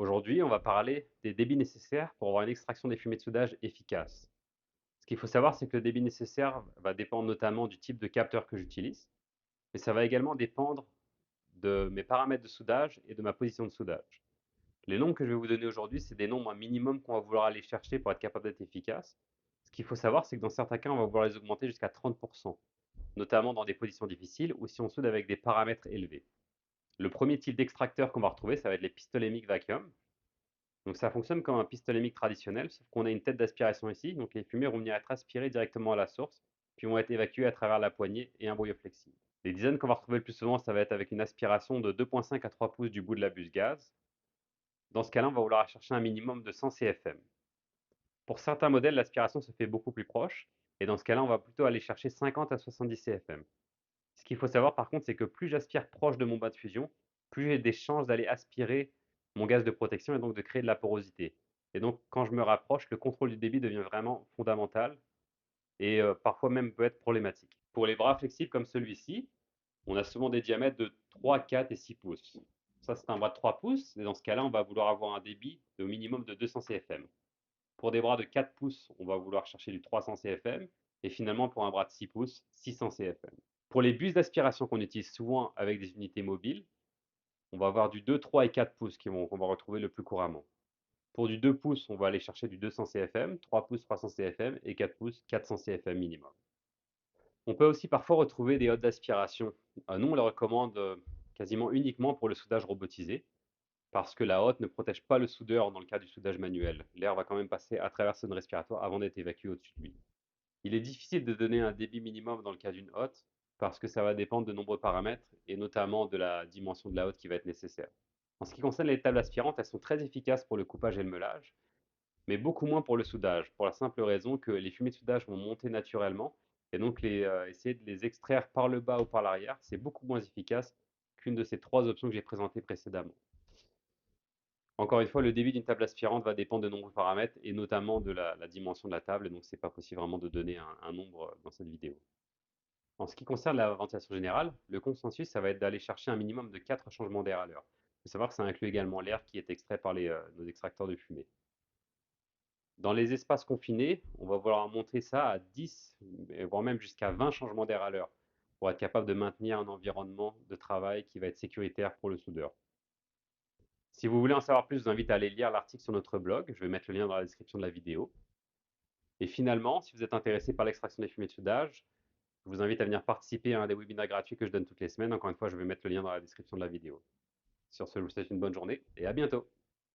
Aujourd'hui, on va parler des débits nécessaires pour avoir une extraction des fumées de soudage efficace. Ce qu'il faut savoir, c'est que le débit nécessaire va dépendre notamment du type de capteur que j'utilise, mais ça va également dépendre de mes paramètres de soudage et de ma position de soudage. Les nombres que je vais vous donner aujourd'hui, c'est des nombres un minimum qu'on va vouloir aller chercher pour être capable d'être efficace. Ce qu'il faut savoir, c'est que dans certains cas, on va vouloir les augmenter jusqu'à 30%, notamment dans des positions difficiles ou si on soude avec des paramètres élevés. Le premier type d'extracteur qu'on va retrouver, ça va être les pistolets MIG vacuum. Donc ça fonctionne comme un pistolet mic traditionnel, sauf qu'on a une tête d'aspiration ici, donc les fumées vont venir être aspirées directement à la source, puis vont être évacuées à travers la poignée et un boyau flexible. Les dizaines qu'on va retrouver le plus souvent, ça va être avec une aspiration de 2,5 à 3 pouces du bout de la buse gaz. Dans ce cas-là, on va vouloir chercher un minimum de 100 CFM. Pour certains modèles, l'aspiration se fait beaucoup plus proche, et dans ce cas-là, on va plutôt aller chercher 50 à 70 CFM. Ce qu'il faut savoir par contre, c'est que plus j'aspire proche de mon bas de fusion, plus j'ai des chances d'aller aspirer mon gaz de protection et donc de créer de la porosité. Et donc quand je me rapproche, le contrôle du débit devient vraiment fondamental et parfois même peut être problématique. Pour les bras flexibles comme celui-ci, on a souvent des diamètres de 3, 4 et 6 pouces. Ça, c'est un bras de 3 pouces, et dans ce cas-là, on va vouloir avoir un débit au minimum de 200 CFM. Pour des bras de 4 pouces, on va vouloir chercher du 300 CFM, et finalement pour un bras de 6 pouces, 600 CFM. Pour les bus d'aspiration qu'on utilise souvent avec des unités mobiles, on va avoir du 2, 3 et 4 pouces qu'on va retrouver le plus couramment. Pour du 2 pouces, on va aller chercher du 200 CFM, 3 pouces 300 CFM et 4 pouces 400 CFM minimum. On peut aussi parfois retrouver des hottes d'aspiration. Nous, on les recommande quasiment uniquement pour le soudage robotisé, parce que la hotte ne protège pas le soudeur dans le cas du soudage manuel. L'air va quand même passer à travers son respiratoire avant d'être évacué au-dessus de lui. Il est difficile de donner un débit minimum dans le cas d'une hotte parce que ça va dépendre de nombreux paramètres et notamment de la dimension de la hotte qui va être nécessaire. En ce qui concerne les tables aspirantes, elles sont très efficaces pour le coupage et le meulage, mais beaucoup moins pour le soudage, pour la simple raison que les fumées de soudage vont monter naturellement et donc essayer de les extraire par le bas ou par l'arrière, c'est beaucoup moins efficace qu'une de ces trois options que j'ai présentées précédemment. Encore une fois, le débit d'une table aspirante va dépendre de nombreux paramètres et notamment de la dimension de la table, donc c'est pas possible vraiment de donner un nombre dans cette vidéo. En ce qui concerne la ventilation générale, le consensus, ça va être d'aller chercher un minimum de 4 changements d'air à l'heure. Il faut savoir que ça inclut également l'air qui est extrait par nos extracteurs de fumée. Dans les espaces confinés, on va vouloir monter ça à 10, voire même jusqu'à 20 changements d'air à l'heure pour être capable de maintenir un environnement de travail qui va être sécuritaire pour le soudeur. Si vous voulez en savoir plus, je vous invite à aller lire l'article sur notre blog. Je vais mettre le lien dans la description de la vidéo. Et finalement, si vous êtes intéressé par l'extraction des fumées de soudage, je vous invite à venir participer à un des webinaires gratuits que je donne toutes les semaines. Encore une fois, je vais mettre le lien dans la description de la vidéo. Sur ce, je vous souhaite une bonne journée et à bientôt.